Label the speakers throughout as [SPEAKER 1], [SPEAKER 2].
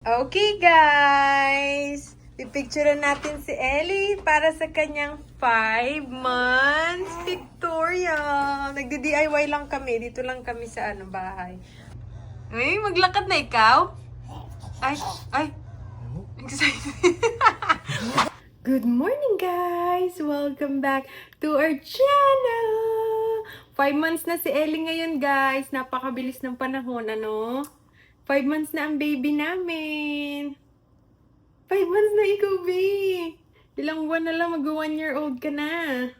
[SPEAKER 1] Okay, guys! Pipicturean natin si Ellie para sa kanyang 5 months pictorial. Nagdi-DIY lang kami. Dito lang kami sa bahay. Ay, maglakad na ikaw? Ay. Excited. Good morning, guys! Welcome back to our channel! 5 months na si Ellie ngayon, guys. Napakabilis ng panahon, ano? 5 months na ang baby namin. 5 months na ikaw, babe. Ilang buwan na lang, mag-1 year old ka na.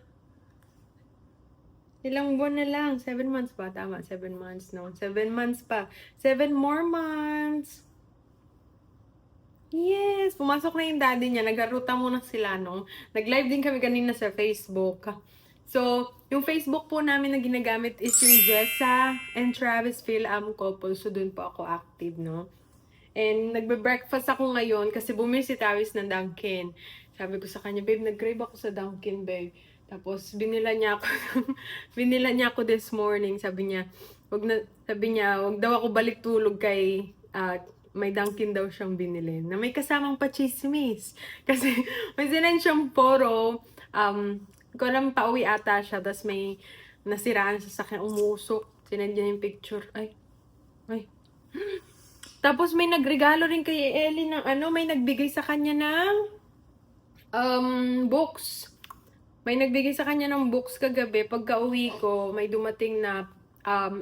[SPEAKER 1] Ilang buwan na lang. 7 months pa. Tama, 7 months, no? 7 months pa. 7 more months. Yes! Pumasok na yung daddy niya. Nagharuta muna sila, no? Nag-live din kami kanina sa Facebook. So, yung Facebook po namin na ginagamit is yung Jessa and Travis Phil-Am couple. So, dun po ako active, no? And nagbe-breakfast ako ngayon kasi bumili si Travis ng Dunkin. Sabi ko sa kanya, babe, nag-crave ako sa Dunkin, babe. Tapos binila niya ako binila niya ako this morning. Sabi niya, wag daw ako balik tulog kay may Dunkin daw siyang binili. Na may kasamang pa-chismis. Kasi may sinend siyang photo. Ko alam, pauwi ata siya. Tapos may nasiraan sa sakyan, umusok. Sinend niya yung picture. Ay. Tapos may nagregalo rin kay Ellie ng may nagbigay sa kanya ng books. May nagbigay sa kanya ng books kagabi. Pagka-uwi ko, may dumating na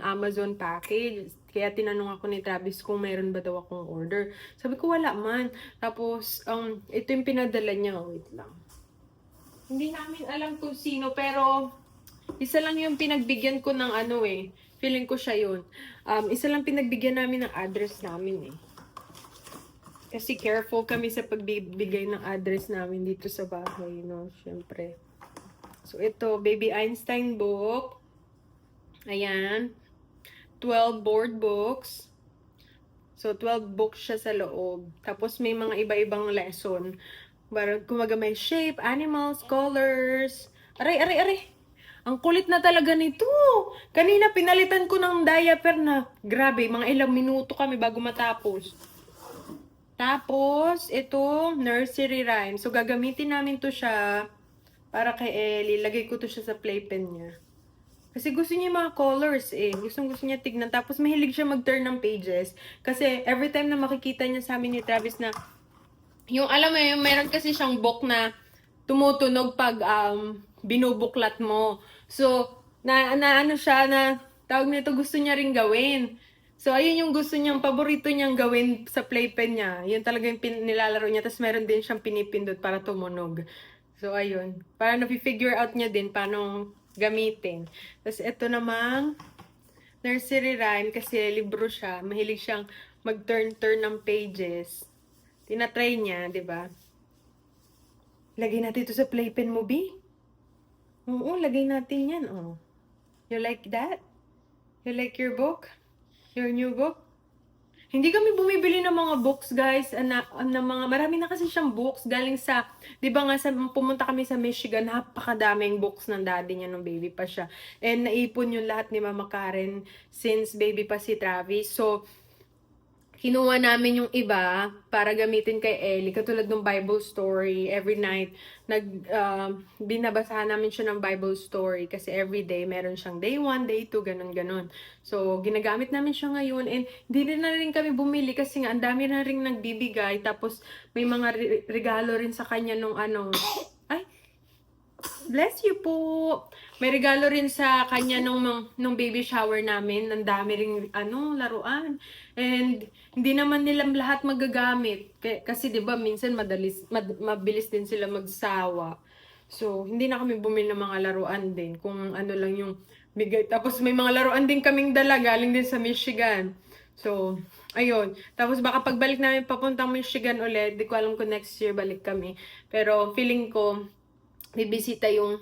[SPEAKER 1] Amazon package. Kaya tinanong ako ni Travis kung mayroon ba daw akong order. Sabi ko wala man. Tapos ito yung pinadala niya. Wait lang. Hindi namin alam kung sino, pero isa lang yung pinagbigyan ko ng feeling ko siya yun. Isa lang pinagbigyan namin ng address namin eh. Kasi careful kami sa pagbibigay ng address namin dito sa bahay, no? Siyempre. So, ito, Baby Einstein book. Ayan. 12 board books. So, 12 books siya sa loob. Tapos, may mga iba-ibang lesson. Kumaga may shape, animals, colors. Aray! Ang kulit na talaga nito. Kanina pinalitan ko ng diaper na. Grabe, mga ilang minuto kami bago matapos. Tapos, ito, nursery rhyme. So, gagamitin namin to siya para kay Ellie. Lagay ko to siya sa playpen niya. Kasi gusto niya yung mga colors eh. Gusto niya tignan. Tapos, mahilig siya mag-turn ng pages. Kasi, every time na makikita niya sa amin ni Travis na, yung alam mo yung meron kasi siyang book na tumutunog pag binubuklat mo. So, ano siya na tawag nito gusto niya ring gawin. So, ayun yung gusto niyang, paborito niyang gawin sa playpen niya. Yun talaga yung nilalaro niya. Tapos meron din siyang pinipindot para tumunog. So, ayun. Para na-figure out niya din paano gamitin. Tapos, ito namang nursery rhyme kasi libro siya. Mahilig siyang mag-turn ng pages. Tinatry niya, di ba? Lagay natin ito sa playpen mo, B. Oo, lagay natin yan, oh. You like that? You like your book? Your new book? Hindi kami bumibili ng mga books, guys. Marami na kasi siyang books. Galing sa, di ba nga, pumunta kami sa Michigan, napakadaming books ng daddy niya nung baby pa siya. And naipon yung lahat ni Mama Karen since baby pa si Travis. So, kinuha namin yung iba para gamitin kay Ellie. Katulad ng Bible story. Every night, binabasahan namin siya ng Bible story. Kasi every day, meron siyang day 1, day 2, ganun. So, ginagamit namin siya ngayon. And hindi na rin kami bumili kasi nga, ang dami na rin nagbibigay. Tapos, may mga regalo rin sa kanya nung Ay, bless you po. May regalo rin sa kanya nung baby shower namin. Ang dami ring laruan. And hindi naman nila lahat magagamit. Kasi 'di ba minsan mabilis din sila magsawa. So, hindi na kami bumili ng mga laruan din. Kung ano lang yung bigay. Tapos may mga laruan din kaming dala galing din sa Michigan. So, ayun. Tapos baka pagbalik namin papuntang Michigan ulit, di ko alam kung next year balik kami. Pero feeling ko bibisita yung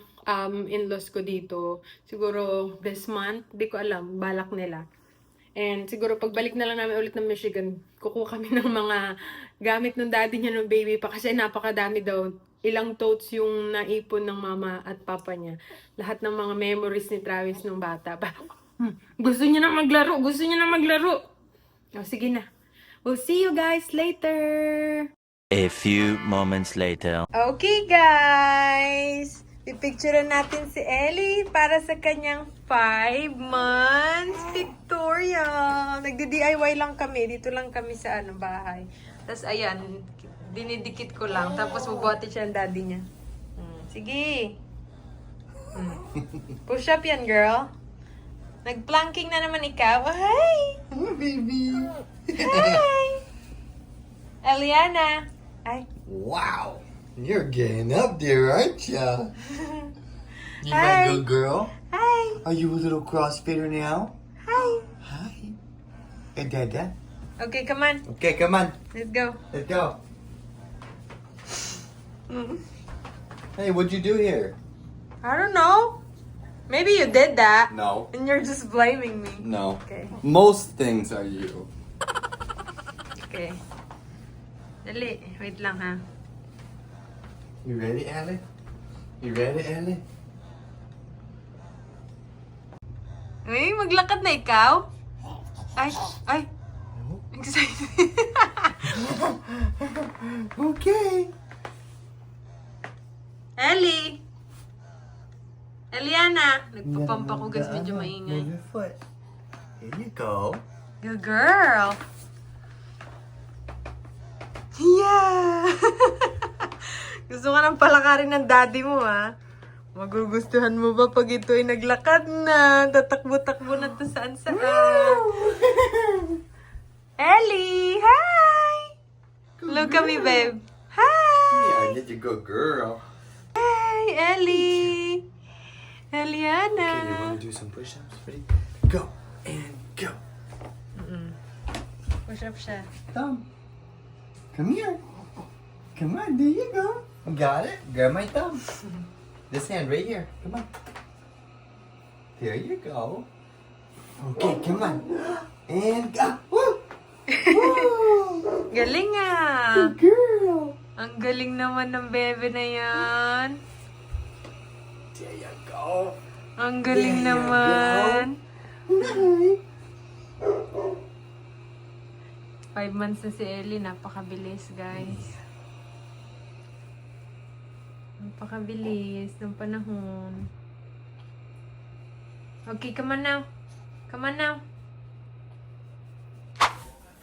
[SPEAKER 1] in-laws ko dito. Siguro this month, di ko alam, balak nila. And siguro pagbalik na lang namin ulit ng Michigan, kukuha kami ng mga gamit ng daddy niya ng baby pa kasi napakadami daw. Ilang totes yung naipon ng mama at papa niya. Lahat ng mga memories ni Travis nung bata. Gusto niya na maglaro. O, sige na. We'll see you guys later!
[SPEAKER 2] A few moments later.
[SPEAKER 1] Okay, guys! Pipicturean natin si Ellie para sa kanyang 5 months pictorial. Nagdi-DIY lang kami. Dito lang kami sa bahay. Tapos, ayan, dinidikit ko lang. Tapos, bubuhatin siya ang daddy niya. Sige. Push up yan, girl. Nag-planking na naman ikaw. Hi!
[SPEAKER 3] Oh, baby.
[SPEAKER 1] Hi! Eliana. Ay.
[SPEAKER 3] Wow. You're getting up there, aren't ya? You
[SPEAKER 1] Hi.
[SPEAKER 3] my good girl?
[SPEAKER 1] Hi!
[SPEAKER 3] Are you a little crossfitter now?
[SPEAKER 1] Hi!
[SPEAKER 3] Hi. Hey, Dada.
[SPEAKER 1] Okay, come on.
[SPEAKER 3] Okay, come on.
[SPEAKER 1] Let's go.
[SPEAKER 3] Let's go. Hey, what'd you do here?
[SPEAKER 1] I don't know. Maybe you did that.
[SPEAKER 3] No.
[SPEAKER 1] And you're just blaming me.
[SPEAKER 3] No.
[SPEAKER 1] Okay.
[SPEAKER 3] Most things are you.
[SPEAKER 1] Okay. Dali. Wait lang, ha.
[SPEAKER 3] You ready, Ellie? You ready, Ellie?
[SPEAKER 1] Ay, maglakad na ikaw? Ay, ay. Excited.
[SPEAKER 3] Okay.
[SPEAKER 1] Ellie! Eliana! Nagpapump ako guys, medyo maingay.
[SPEAKER 3] Move your foot. Here you go.
[SPEAKER 1] Good girl! Yeah! Gusto ka nang palakarin ng daddy mo, ha? Magugustuhan mo ba pag ito ay naglakad na? Tatakbo-takbo na to saan-saan. Ellie! Hi! Look at me, babe. Hi!
[SPEAKER 3] Yeah, you're a good girl.
[SPEAKER 1] Hi, Ellie!
[SPEAKER 3] Okay, you
[SPEAKER 1] Eliana!
[SPEAKER 3] want to do some push-ups? Ready? Go and go.
[SPEAKER 1] Push up siya.
[SPEAKER 3] Thumb. Come here. Come on, there you go. Got it. Grab my thumb. This hand right here. Come on. There you go. Okay, come on. And go. Woo! Woo!
[SPEAKER 1] Galing ah!
[SPEAKER 3] Good girl.
[SPEAKER 1] Ang galing naman ng bebe na yan.
[SPEAKER 3] There you go.
[SPEAKER 1] Ang galing
[SPEAKER 3] There you
[SPEAKER 1] naman.
[SPEAKER 3] Hi.
[SPEAKER 1] 5 months na si Ellie. Napakabilis, guys. Napakabilis ng panahon. Okay, come on now. Come on now.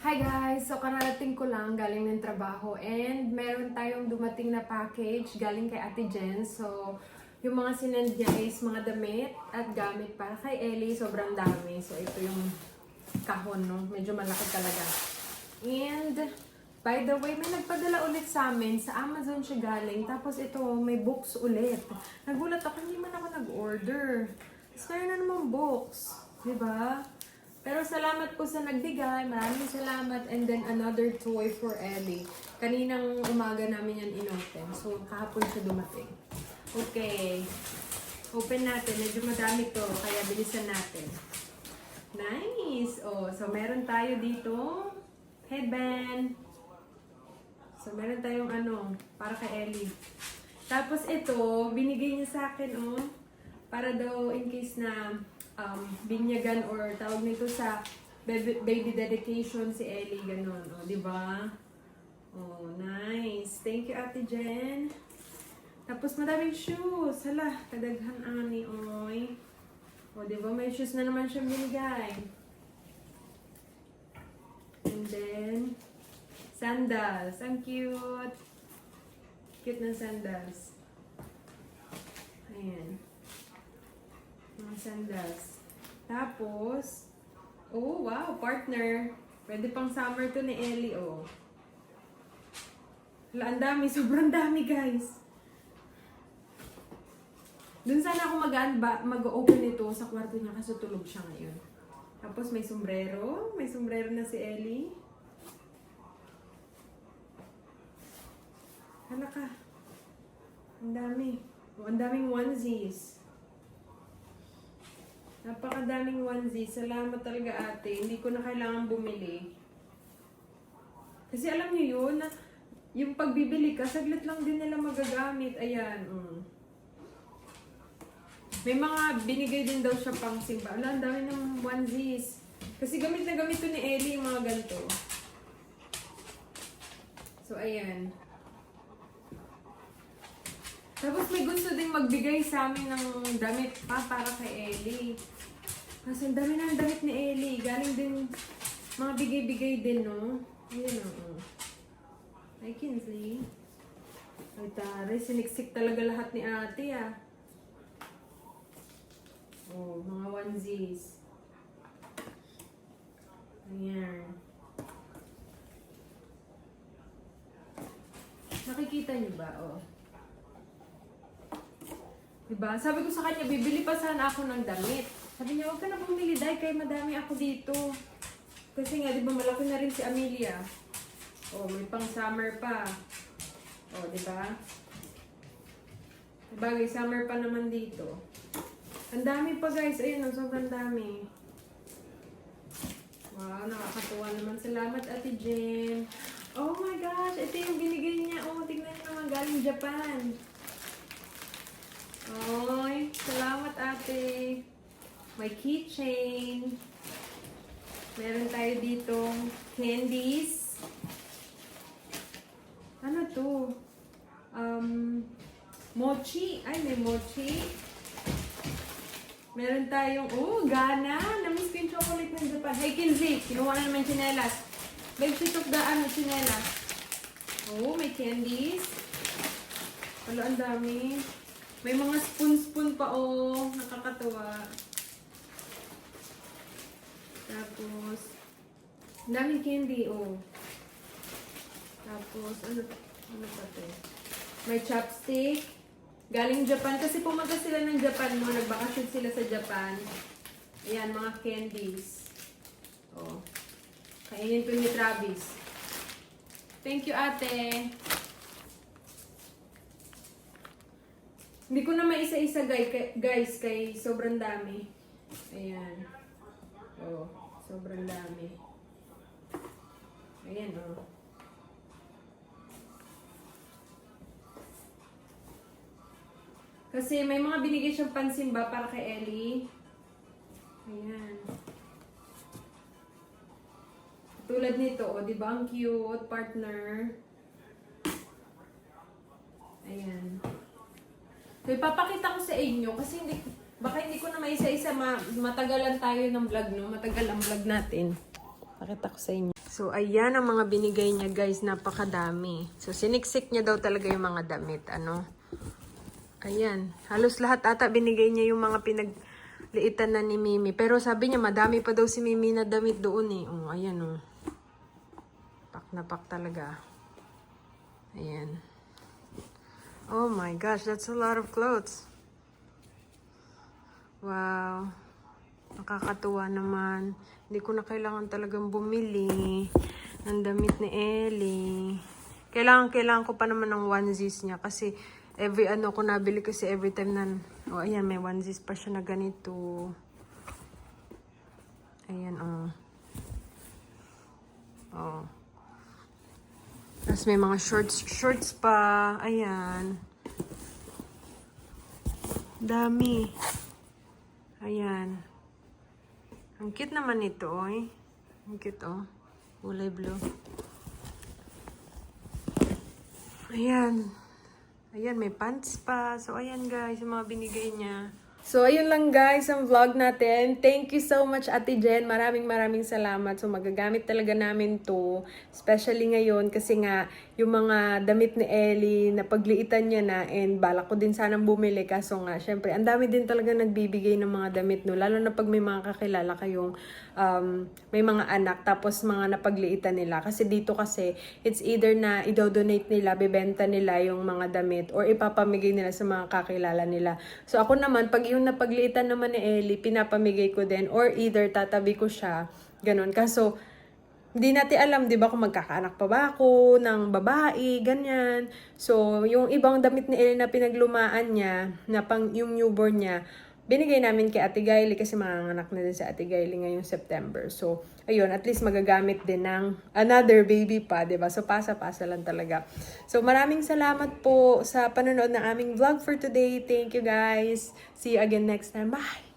[SPEAKER 1] Hi guys! So, kararating ko lang galing ng trabaho and meron tayong dumating na package galing kay Ate Jen. So, yung mga sinend niya is mga damit at gamit para kay Ellie. Sobrang dami. So, ito yung kahon, no? Medyo malaki talaga. And, by the way, may nagpadala ulit sa amin. Sa Amazon siya galing. Tapos ito, may books ulit. Nagulat ako, hindi man ako nag-order. Tapos kaya na namang books. Diba? Pero salamat po sa nagbigay. Maraming salamat. And then another toy for Ellie. Kaninang umaga namin yan inopen. So, kahapon siya dumating. Okay. Open natin. Medyo madami to. Kaya bilisan natin. Nice! Oh, so meron tayo dito. Headband. So, meron tayong para kay Ellie. Tapos ito, binigay niya sa akin, para daw in case na binyagan or tawag nito sa baby dedication si Ellie, ganun. O, diba? Oh, nice. Thank you, Ate Jen. Tapos madaming shoes. Hala, kadaghang ani, oy. O, diba? May shoes na naman siyang binigay. And then, sandals. Ang cute. Cute na sandals. Ayan. Mga sandals. Tapos, oh wow, partner. Pwede pang summer to ni Ellie, oh. Wala, ang dami. Sobrang dami, guys. Dun sana ako mag-open ito sa kwarto niya kasi tulog siya ngayon. Tapos may sombrero. May sombrero na si Ellie. Hala ka. Ang dami. Oh, ang daming onesies. Napakadaming onesies. Salamat talaga, ate. Hindi ko na kailangan bumili. Kasi alam niyo yun, na yung pagbibili ka, saglit lang din nila magagamit. Ayan. May mga binigay din daw siya pang simba. Wala, ang dami ng onesies. Kasi gamit na gamit to ni Ellie yung mga ganito. So, ayan. Tapos may gusto ding magbigay sa amin ng damit pa para kay Ellie. Kasi ang dami ng damit ni Ellie. Galing din, mga bigay-bigay din, no? Ayan, o. I can see. Ay, tari. Siniksik talaga lahat ni ate, ah. Oh, mga onesies. Ayan. Nakikita niyo ba? Oh. Diba? Sabi ko sa kanya, bibili pa sana ako ng damit. Sabi niya, huwag ka na bumili dahil kaya madami ako dito. Kasi nga, di ba, malaki na rin si Amelia. Oh, may pang summer pa. Oh, di ba? Bagay, summer pa naman dito. Ang dami pa guys. Ayun, sobrang dami. Wow, nakakatuwa naman. Salamat, Ate Jen. Oh my gosh, ito yung binigay niya. Oh, tignan niyo naman, galing Japan. Oy, salamat ate. May keychain. Meron tayo ditong candies. Ano to? Mochi. Ay, may mochi. Meron tayong, Gana. Namiss ko yung chocolate ng Japan. Hey, Kinsey, kinuha na naman chinelas. Babe, she took the chinelas. Oh, may candies. Wala, ang dami. May mga spoon-spoon pa, nakakatuwa. Tapos, ang daming candy, Tapos, ano pa to? May chopstick. Galing Japan, kasi pumunta sila ng Japan, nagbakasyon sila sa Japan. Ayan, mga candies. Kainin to ni Travis. Thank you, ate. Hindi ko na maisa-isa guys, kay sobrang dami. Ayan. Sobrang dami. Ayan, Kasi may mga binigay siyang pansimba para kay Ellie. Ayan. Tulad nito, di ba? Ang cute, partner. Ayan. So, ipapakita ko sa inyo kasi baka hindi ko na maisa-isa, matagalan tayo ng vlog, no? Matagal ang vlog natin. Pakita ko sa inyo. So, ayan ang mga binigay niya, guys. Napakadami. So, siniksik niya daw talaga yung mga damit, Ayan. Halos lahat ata binigay niya yung mga pinagliitan na ni Mimi. Pero sabi niya, madami pa daw si Mimi na damit doon, ayan, Pak na pak talaga. Ayan. Oh my gosh, that's a lot of clothes. Wow. Nakakatuwa naman. Hindi ko na kailangan talagang bumili ng damit ni Ellie. Kailangan ko pa naman ng onesies niya kasi every ko nabili kasi every time na, ayan, may onesies pa siya na ganito. Ayan, Tapos may mga shorts pa. Ayan. Dami. Ayan. Ang cute naman ito, Ang cute, Kulay blue. Ayan. Ayan, may pants pa. So, ayan guys, yung mga binigay niya. So, ayun lang guys ang vlog natin. Thank you so much, Ate Jen. Maraming salamat. So, magagamit talaga namin to. Especially ngayon kasi nga, yung mga damit ni Ellie, napagliitan niya na and balak ko din sanang bumili. Kaso nga, syempre, ang dami din talaga nagbibigay ng mga damit, no? Lalo na pag may mga kakilala kayong may mga anak, tapos mga napagliitan nila. Kasi dito kasi, it's either na i-donate nila, bibenta nila yung mga damit, or ipapamigay nila sa mga kakilala nila. So, ako naman, pag yung napagliitan naman ni Ellie, pinapamigay ko din, or either tatabi ko siya, ganun. Kaso, hindi natin alam, di ba, kung magkakaanak pa ba ako ng babae, ganyan. So, yung ibang damit ni Ellie na pinaglumaan niya, na pang yung newborn niya, binigay namin kay Ate Gaily kasi manganganak na din sa Ate Gaily ngayong September. So, ayun, at least magagamit din ng another baby pa, di ba? So, pasa-pasa lang talaga. So, maraming salamat po sa panonood ng aming vlog for today. Thank you, guys. See you again next time. Bye!